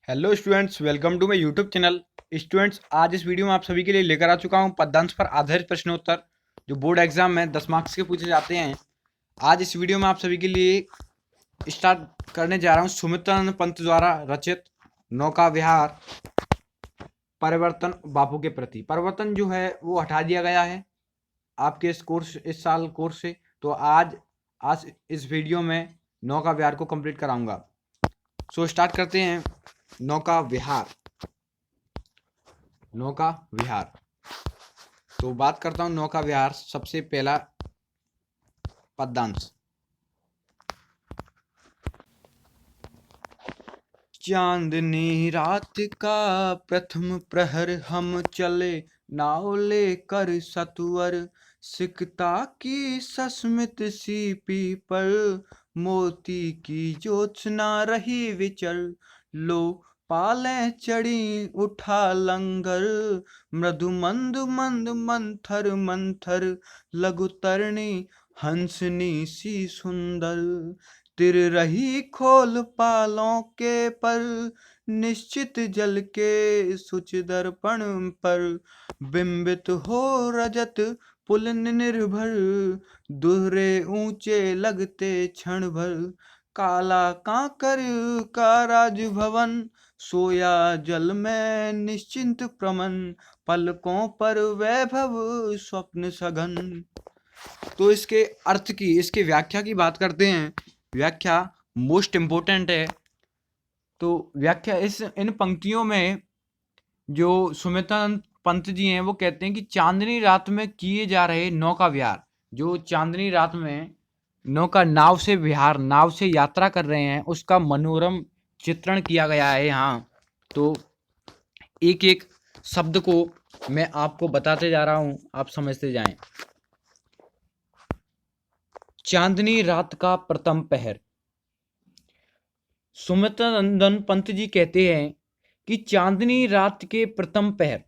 Hello students, welcome to my YouTube channel. Students, आज इस video में आप सभी के लिए लेकर आ चुका हूं पद्यांश पर आधारित प्रश्नोत्तर जो बोर्ड एग्जाम में 10 मार्क्स के पूछे जाते हैं। आज इस वीडियो में आप सभी के लिए स्टार्ट करने जा रहा हूं सुमित्रानंद पंत द्वारा रचित नौका विहार परिवर्तन बापू के प्रति। परिवर्तन जो है वो हटा दिया गया है आपके इस साल कोर्स से। तो आज इस वीडियो में नौका विहार को कंप्लीट कराऊंगा। सो स्टार्ट करते हैं। नौका विहार। नौका विहार तो बात करता हूं नौका विहार। सबसे पहला पद्यांश। चांदनी रात का प्रथम प्रहर, हम चले नाव लेकर सतुवर। सिकता की सस्मित सीपी पर, मोती की ज्योत्सना रही विचर। लो पालें चढ़ी उठा लंगर, मृदु मंद मंद मंथर मंथर। लघु तरणी हंसनी सी सुंदर, तिर रही खोल पालों के पर। निश्चित जल के सुच दर्पण पर, बिंबित हो रजत पुल निर्भर। दुहरे ऊंचे लगते क्षण भर, काला कांकर का राजभवन। सोया जल में निश्चिंत प्रमन, पलकों पर वैभव स्वप्न सघन। तो इसके अर्थ की, इसके व्याख्या की बात करते हैं। व्याख्या मोस्ट इम्पोर्टेंट है। तो व्याख्या इन पंक्तियों में जो सुमित्रानंद पंत जी हैं वो कहते हैं कि चांदनी रात में किए जा रहे नौका विहार, जो चांदनी रात में नौका नाव से यात्रा कर रहे हैं, उसका मनोरम चित्रण किया गया है यहाँ। तो एक एक शब्द को मैं आपको बताते जा रहा हूँ, आप समझते जाएं। चांदनी रात का प्रथम पहर। सुमित्रानंदन पंत जी कहते हैं कि चांदनी रात के प्रथम पहर,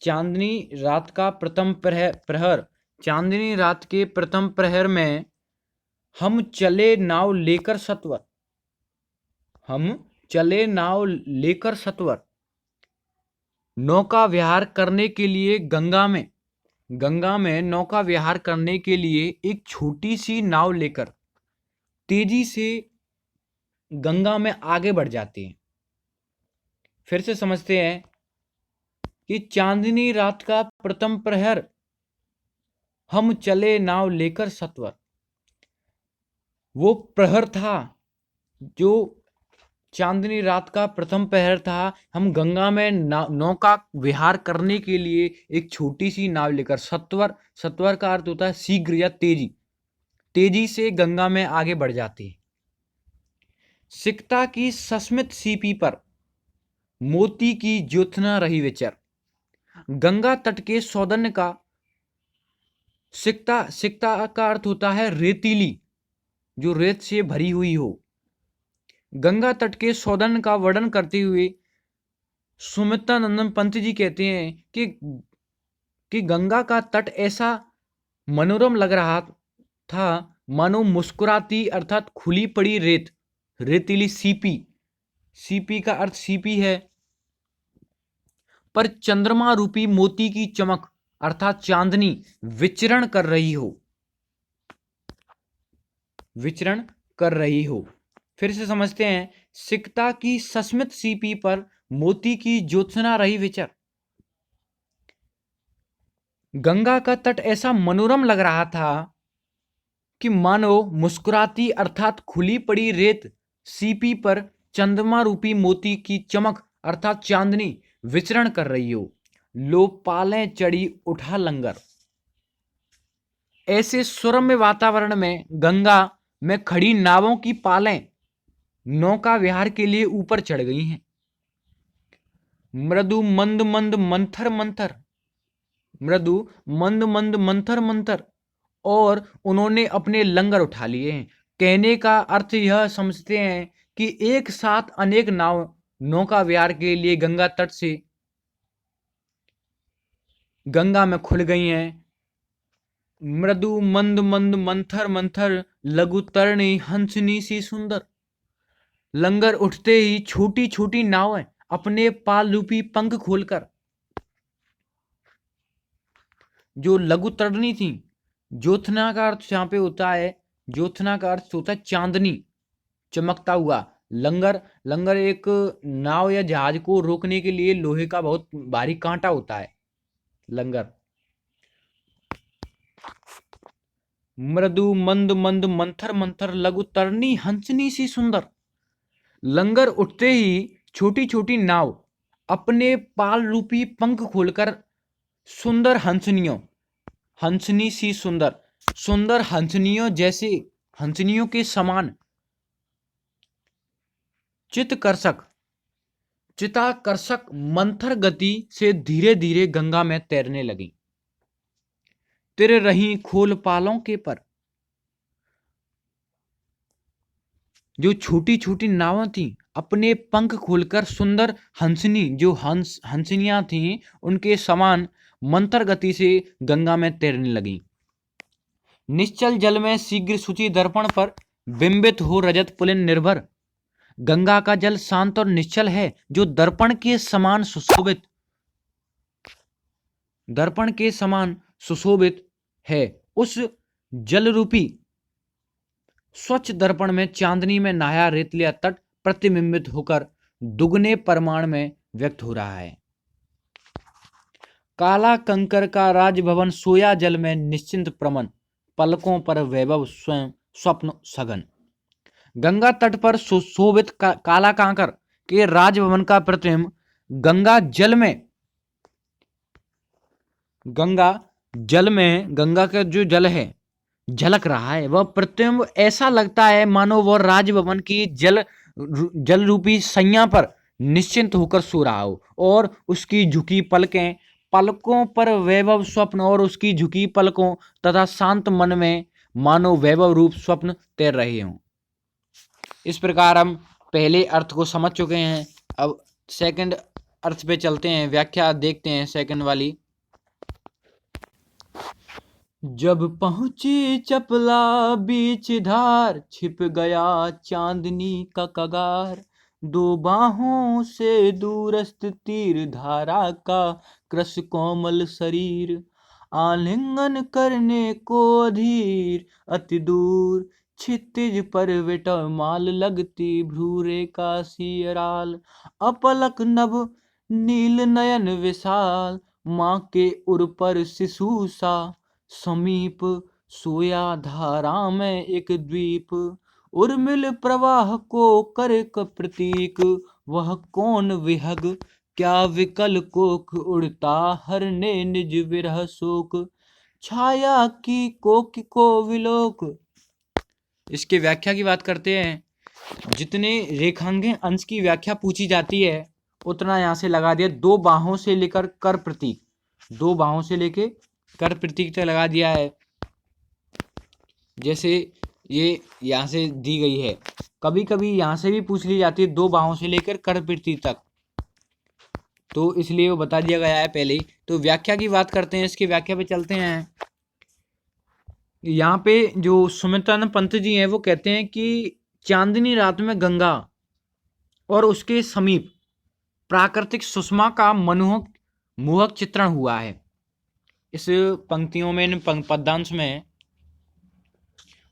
चांदनी रात का प्रथम प्रहर, चांदनी रात के प्रथम प्रहर में हम चले नाव लेकर सत्वर, हम चले नाव लेकर सत्वर। नौका विहार करने के लिए गंगा में नौका विहार करने के लिए एक छोटी सी नाव लेकर तेजी से गंगा में आगे बढ़ जाते हैं। फिर से समझते हैं कि चांदनी रात का प्रथम प्रहर, हम चले नाव लेकर सत्वर। वो प्रहर था जो चांदनी रात का प्रथम प्रहर था। हम गंगा में नौका विहार करने के लिए एक छोटी सी नाव लेकर सत्वर का अर्थ होता है शीघ्र या तेजी से गंगा में आगे बढ़ जाते हैं। सिकता की सस्मित सीपी पर, मोती की ज्योत्सना रही विचर। गंगा तट के सौंदर्य का, सिकता का अर्थ होता है रेतीली, जो रेत से भरी हुई हो। गंगा तट के सौंदर्य का वर्णन करते हुए सुमित्रानंदन पंत जी कहते हैं कि गंगा का तट ऐसा मनोरम लग रहा था मानो मुस्कुराती अर्थात खुली पड़ी रेतीली सीपी का अर्थ सीपी है, पर चंद्रमा रूपी मोती की चमक अर्थात चांदनी विचरण कर रही हो। फिर से समझते हैं। सिकता की सस्मित सीपी पर, मोती की ज्योत्सना रही विचर। गंगा का तट ऐसा मनोरम लग रहा था कि मानो मुस्कुराती अर्थात खुली पड़ी रेत सीपी पर चंद्रमा रूपी मोती की चमक अर्थात चांदनी विचरण कर रही हो। लो पालें चढ़ी उठा लंगर। ऐसे सुरम्य वातावरण में गंगा में खड़ी नावों की पालें नौका विहार के लिए ऊपर चढ़ गई हैं। मृदु मंद मंद मंथर मंथर, मृदु मंद मंद मंथर मंथर, और उन्होंने अपने लंगर उठा लिए हैं। कहने का अर्थ यह समझते हैं कि एक साथ अनेक नौका विहार के लिए गंगा तट से गंगा में खुल गई हैं। मृदु मंद मंद मंथर मंथर, लघु तरणी हंसनी सी सुंदर। लंगर उठते ही छोटी छोटी नावें अपने पाल रूपी पंख खोलकर, जो लघु तरनी थी, ज्योत्सना का अर्थ यहाँ पे होता है, ज्योत्सना का अर्थ होता है चांदनी, चमकता हुआ। लंगर, लंगर एक नाव या जहाज को रोकने के लिए लोहे का बहुत भारी कांटा होता है लंगर। मृदु मंद मंद मंथर मंथर लघु तरनी हंसनी सी सुंदर। लंगर उठते ही छोटी छोटी नाव अपने पाल रूपी पंख खोलकर सुंदर हंसनियों, हंसनी सी सुंदर, सुंदर हंसनियों जैसे, हंसनियों के समान चित्तकर्षक, चिताकर्षक मंथर गति से धीरे धीरे गंगा में तैरने लगी। तिर रही खोल पालों के पर, जो छोटी छोटी नावें थी अपने पंख खोलकर सुंदर हंसनी, जो हंसनियां थीं उनके समान मंथर गति से गंगा में तैरने लगी। निश्चल जल में शीघ्र शुचि दर्पण पर बिंबित हो रजत पुलिन निर्भर। गंगा का जल शांत और निश्चल है, जो दर्पण के समान सुशोभित, दर्पण के समान सुशोभित है। उस जल रूपी स्वच्छ दर्पण में चांदनी में नहाया रेतलिया तट प्रतिबिंबित होकर दुगने परिमाण में व्यक्त हो रहा है। काला कंकर का राजभवन सोया जल में निश्चिंत प्रमन, पलकों पर वैभव स्वयं स्वप्न सघन। गंगा तट पर सुशोभित काला कांकर के राजभवन का प्रतिबिंब गंगा जल में, गंगा जल में, गंगा का जो जल है झलक रहा है। वह प्रतिबिंब ऐसा लगता है मानो वह राजभवन की जल रूपी सैया पर निश्चिंत होकर सो रहा हो, और उसकी झुकी पलकें, पलकों पर वैभव स्वप्न, और उसकी झुकी पलकों तथा शांत मन में मानो वैभव रूप स्वप्न तैर रहे हों। इस प्रकार हम पहले अर्थ को समझ चुके हैं। अब सेकंड अर्थ पे चलते हैं, व्याख्या देखते हैं सेकंड वाली। जब पहुंची चपला बीच धार, छिप गया चांदनी का कगार। दो बाहों से दूरस्थ तीर धारा का कृश कोमल शरीर। आलिंगन करने को अधीर अति दूर, क्षितिज पर विटमाल लगती भ्रूरे का सियराल। अपलक नभ नील नयन विशाल, माँ के उर पर शिशु सा। समीप सोया धारा में एक द्वीप, उर्मिल प्रवाह को कर प्रतीक। वह कौन विहग क्या विकल कोक, उड़ता हरने निज विरह शोक। छाया की कोक को विलोक। इसके व्याख्या की बात करते हैं। जितने रेखांकन अंश की व्याख्या पूछी जाती है उतना यहां से लगा दिया। दो बाहों से लेकर कर प्रतीक, दो बाहों से लेके कर प्रतीक तक लगा दिया है। जैसे ये यहां से दी गई है, कभी कभी यहां से भी पूछ ली जाती है दो बाहों से लेकर कर प्रतीक तक, तो इसलिए वो बता दिया गया है पहले ही। तो व्याख्या की बात करते हैं, इसकी व्याख्या पे चलते हैं। यहाँ पे जो सुमित्रानंद पंत जी हैं वो कहते हैं कि चांदनी रात में गंगा और उसके समीप प्राकृतिक सुषमा का मनोहक मोहक चित्रण हुआ है। इस पंक्तियों में, इन पद्यांश में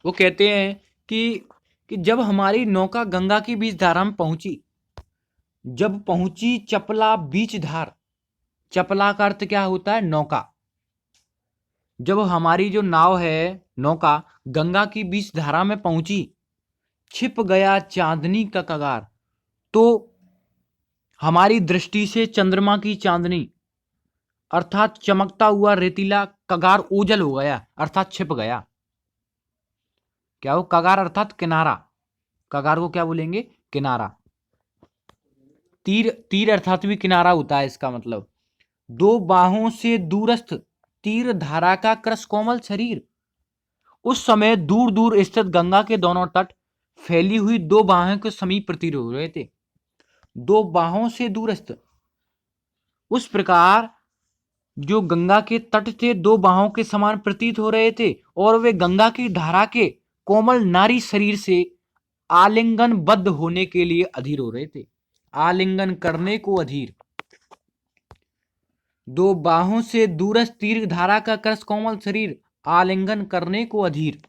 वो कहते हैं कि जब हमारी नौका गंगा की बीच धारा में पहुंची, जब पहुंची चपला बीच धार, चपला का अर्थ क्या होता है? नौका। जब हमारी जो नाव है, नौका गंगा की बीच धारा में पहुंची, छिप गया चांदनी का कगार, तो हमारी दृष्टि से चंद्रमा की चांदनी अर्थात चमकता हुआ रेतीला कगार ओझल हो गया, अर्थात छिप गया। क्या हो? कगार अर्थात किनारा, कगार को क्या बोलेंगे? किनारा। तीर, तीर अर्थात भी किनारा होता है इसका मतलब। दो बाहों से दूरस्थ तीर धारा का कृश कोमल शरीर। उस समय दूर दूर स्थित गंगा के दोनों तट फैली हुई दो बाहों के समीप प्रतीत हो रहे थे। दो बाहों से दूरस्थ, उस प्रकार जो गंगा के तट थे दो बाहों के समान प्रतीत हो रहे थे, और वे गंगा की धारा के कोमल नारी शरीर से आलिंगनबद्ध होने के लिए अधीर हो रहे थे, आलिंगन करने को अधीर। दो बाहों से दूरस्थ तीर्घ धारा का क्रस कोमल शरीर आलिंगन करने को अधीर।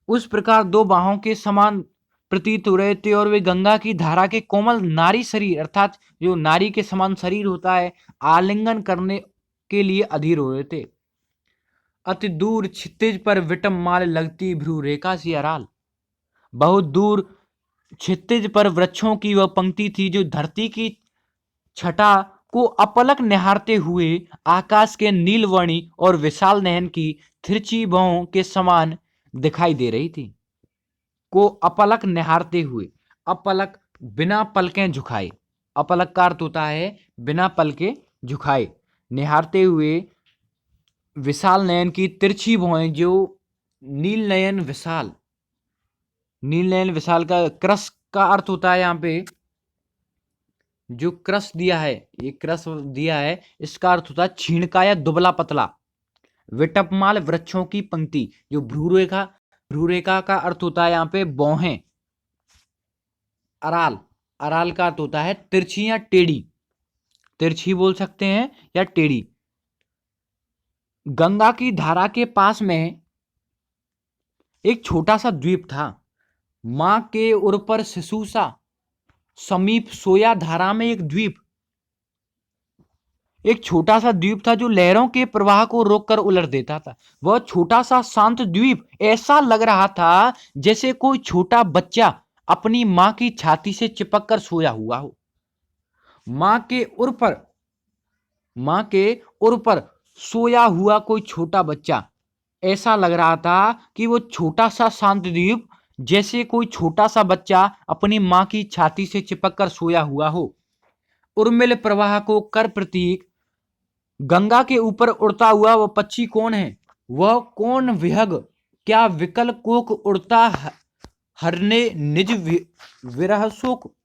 उस प्रकार दो बाहों के समान प्रतीत हो रहे थे और वे गंगा की धारा के कोमल नारी शरीर अर्थात जो नारी के समान शरीर होता है आलिंगन करने के लिए अधीर हो रहे थे। अति दूर क्षितिज पर विटम माल लगती भ्रू रेखा सी अराल। बहुत दूर क्षितिज पर वृक्षों की वह पंक्ति थी जो धरती की छटा को अपलक निहारते हुए आकाश के नीलवर्णी और विशाल नयन की तिरछी भौं के समान दिखाई दे रही थी। को अपलक निहारते हुए, अपलक बिना पलकें झुकाए, अपलक का अर्थ होता है बिना पलके झुकाए, निहारते हुए विशाल नयन की तिरछी भौं, जो नील नयन विशाल, नील नयन विशाल का क्रस का अर्थ होता है यहाँ पे जो क्रस दिया है, ये क्रस दिया है इसका अर्थ होता है छीणका या दुबला पतला। विटपमाल वृक्षों की पंक्ति, जो भ्रूरेखा, भ्रूरेखा का अर्थ होता है यहाँ पे बौहें। अराल, अराल का अर्थ होता है तिरछी या टेढ़ी, तिरछी बोल सकते हैं या टेढ़ी। गंगा की धारा के पास में एक छोटा सा द्वीप था, मां के उर पर शिशु सा समीप सोया। धारा में एक द्वीप, एक छोटा सा द्वीप था जो लहरों के प्रवाह को रोककर उलट देता था। वह छोटा सा शांत द्वीप ऐसा लग रहा था जैसे कोई छोटा बच्चा अपनी मां की छाती से चिपक कर सोया हुआ हो। मां के उर पर सोया हुआ कोई छोटा बच्चा, ऐसा लग रहा था कि वो छोटा सा शांत द्वीप जैसे कोई छोटा सा बच्चा अपनी मां की छाती से चिपक कर सोया हुआ हो। उर्मिल प्रवाह को कर प्रतीक गंगा के ऊपर उड़ता हुआ वह पक्षी कौन है? वह कौन विहग क्या विकल कोक उड़ता हरने निज विरह शोक।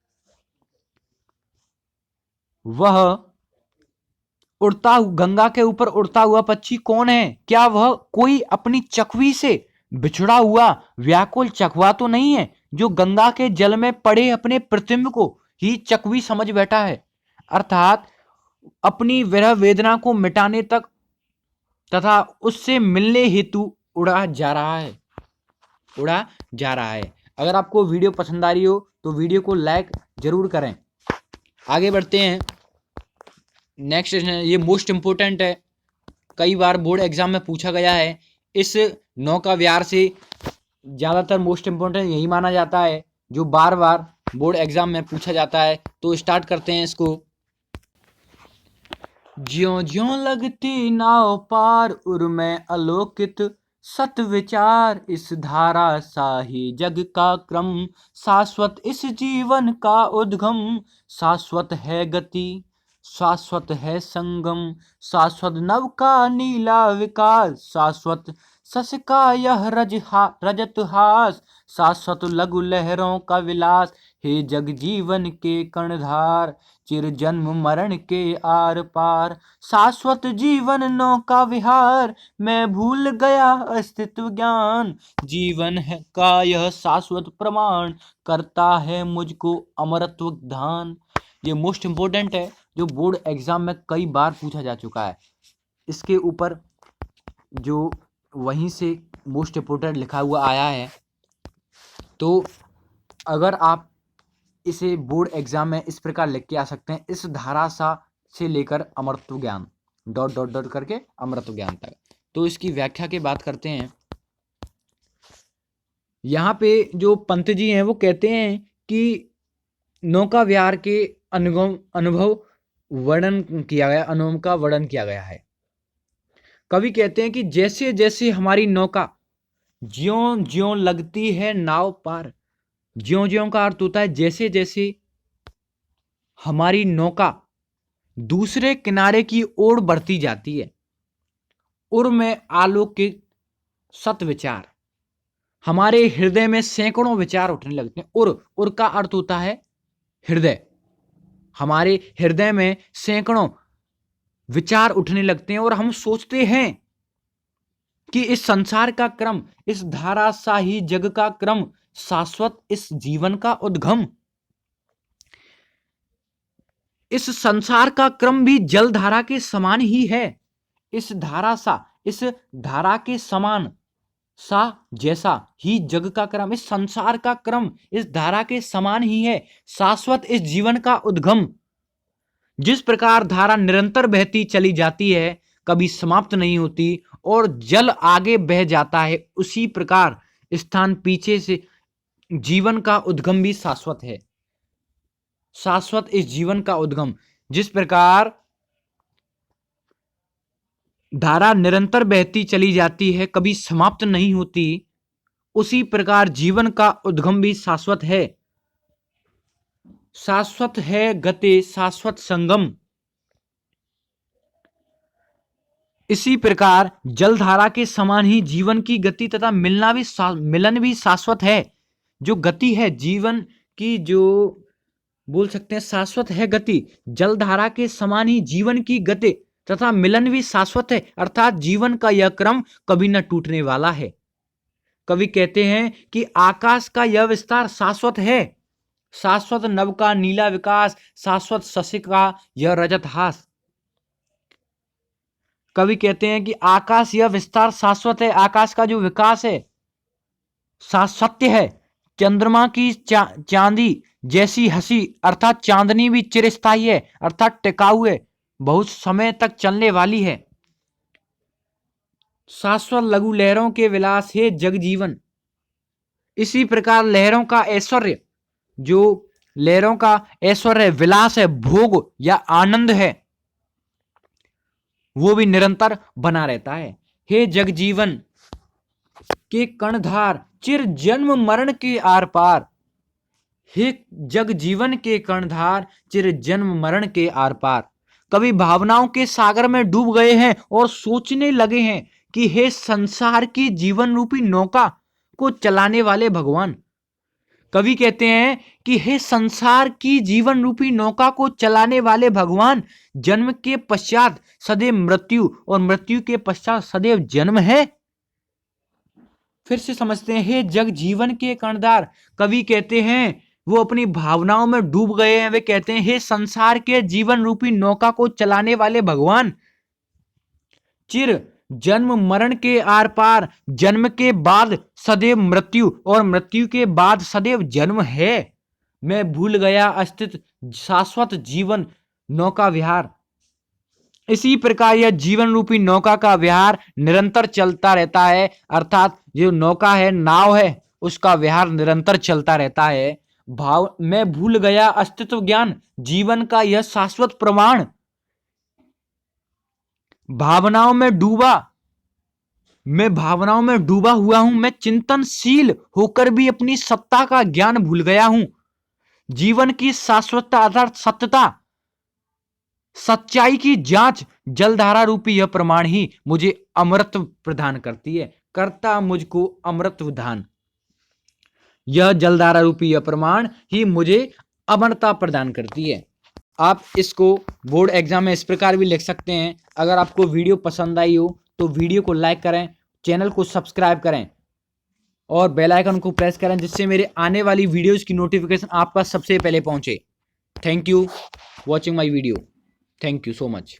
वह उड़ता गंगा के ऊपर उड़ता हुआ पक्षी कौन है? क्या वह कोई अपनी चकवी से बिछड़ा हुआ व्याकुल चकवा तो नहीं है जो गंगा के जल में पड़े अपने प्रतिबिंब को ही चकवी समझ बैठा है, अर्थात अपनी विरह वेदना को मिटाने तक तथा उससे मिलने हेतु उड़ा जा रहा है। अगर आपको वीडियो पसंद आ रही हो तो वीडियो को लाइक जरूर करें। आगे बढ़ते हैं। नेक्स्ट ये मोस्ट इंपोर्टेंट है, कई बार बोर्ड एग्जाम में पूछा गया है। इस नौका विहार से ज्यादातर मोस्ट इंपोर्टेंट यही माना जाता है जो बार बार बोर्ड एग्जाम में पूछा जाता है। तो स्टार्ट करते हैं इसको। ज्यों ज्यों लगती नाव पार उर में अलोकित सत विचार। इस धारा साही जग का क्रम शाश्वत इस जीवन का उद्गम। शाश्वत है गति शाश्वत है संगम शाश्वत नव का नीला विकास। शाश्वत सस का यह रजत हास शाश्वत लघु लहरों का विलास। हे जग जीवन के कर्णधार चिर जन्म मरण के आर पार। शाश्वत जीवन नौका विहार मैं भूल गया अस्तित्व ज्ञान। जीवन है का यह शाश्वत प्रमाण करता है मुझको अमरत्व ध्यान। ये मोस्ट इंपोर्टेंट है जो बोर्ड एग्जाम में कई बार पूछा जा चुका है। इसके ऊपर जो वहीं से मोस्ट इंपोर्टेंट लिखा हुआ आया है, तो अगर आप इसे बोर्ड एग्जाम में इस प्रकार लिख के आ सकते हैं, इस धारा सा से लेकर अमरत्व ज्ञान डॉट डॉट डॉट करके अमरत्व ज्ञान तक। तो इसकी व्याख्या की बात करते हैं। यहाँ पे जो पंत जी हैं वो कहते हैं कि नौका विहार के अनुभव वर्णन किया गया, अनुभव का वर्णन किया गया है। कवि कहते हैं कि जैसे जैसे हमारी नौका ज्यों ज्यों लगती है नाव पार। ज्यों ज्यों का अर्थ होता है जैसे जैसे हमारी नौका दूसरे किनारे की ओर बढ़ती जाती है। उर में आलोकित सत विचार, हमारे हृदय में सैकड़ों विचार उठने लगते हैं। उर का अर्थ होता है हृदय। हमारे हृदय में सैकड़ों विचार उठने लगते हैं और हम सोचते हैं कि इस संसार का क्रम, इस धाराशाही जग का क्रम शाश्वत इस जीवन का उद्गम। इस संसार का क्रम भी जलधारा के समान ही है। इस धारा के समान सा जैसा ही जग का क्रम, इस संसार का क्रम इस धारा के समान ही है। शाश्वत इस जीवन का उद्गम। जिस प्रकार धारा निरंतर बहती चली जाती है, कभी समाप्त नहीं होती, और जल आगे बह जाता है, उसी प्रकार स्थान पीछे से जीवन का उद्गम भी शाश्वत है। शाश्वत इस जीवन का उद्गम। जिस प्रकार धारा निरंतर बहती चली जाती है, कभी समाप्त नहीं होती, उसी प्रकार जीवन का उद्गम भी शाश्वत है। शाश्वत है गति शाश्वत संगम। इसी प्रकार जलधारा के समान ही जीवन की गति तथा मिलन भी शाश्वत है। जो गति है जीवन की, जो बोल सकते हैं शाश्वत है गति, जलधारा के समान ही जीवन की गति तथा मिलन भी शाश्वत है, अर्थात जीवन का यह क्रम कभी न टूटने वाला है। कवि कहते हैं कि आकाश का यह विस्तार शाश्वत है, शाश्वत नभ का नीला विकास, शाश्वत शशि का यह रजत हास। कवि कहते हैं कि आकाश यह विस्तार शाश्वत है, आकाश का जो विकास है सत्य है। चंद्रमा की चांदी जैसी हंसी, अर्थात चांदनी भी चिरस्थायी है, अर्थात टिकाऊ है, बहुत समय तक चलने वाली है। शाश्वत लघु लहरों के विलास है जग जीवन। इसी प्रकार लहरों का ऐश्वर्य, जो लहरों का ऐश्वर्य विलास है, भोग या आनंद है, वो भी निरंतर बना रहता है। हे जग जीवन के कर्णधार, चिर जन्म मरण के आर पार। हे जग जीवन के कर्णधार, चिर जन्म मरण के आर पार। कभी भावनाओं के सागर में डूब गए हैं और सोचने लगे हैं कि हे संसार की जीवन रूपी नौका को चलाने वाले भगवान। कवि कहते हैं कि हे संसार की जीवन रूपी नौका को चलाने वाले भगवान, जन्म के पश्चात सदैव मृत्यु और मृत्यु के पश्चात सदैव जन्म है। फिर से समझते हैं, हे जग जीवन के कर्णधार। कवि कहते हैं वो अपनी भावनाओं में डूब गए हैं, वे कहते हैं हे संसार के जीवन रूपी नौका को चलाने वाले भगवान, चिर जन्म मरण के आर पार, जन्म के बाद सदैव मृत्यु और मृत्यु के बाद सदैव जन्म है। मैं भूल गया अस्तित्व शाश्वत जीवन नौका विहार। इसी प्रकार यह जीवन रूपी नौका का विहार निरंतर चलता रहता है, अर्थात जो नौका है, नाव है, उसका विहार निरंतर चलता रहता है। मैं भूल गया अस्तित्व ज्ञान, जीवन का यह शाश्वत प्रमाण। भावनाओं में डूबा हुआ हूं, मैं चिंतनशील होकर भी अपनी सत्ता का ज्ञान भूल गया हूं। जीवन की शाश्वतता अर्थात सत्यता, सच्चाई की जांच जलधारा रूपी यह प्रमाण ही मुझे अमृत प्रदान करती है, करता मुझको अमृत दान। यह जलधारा रूपी यह प्रमाण ही मुझे अमरता प्रदान करती है। आप इसको बोर्ड एग्जाम में इस प्रकार भी लिख सकते हैं। अगर आपको वीडियो पसंद आई हो तो वीडियो को लाइक करें, चैनल को सब्सक्राइब करें और बेल आइकन को प्रेस करें, जिससे मेरे आने वाली वीडियोस की नोटिफिकेशन आप पास सबसे पहले पहुंचे। Thank you watching my video. Thank you so much.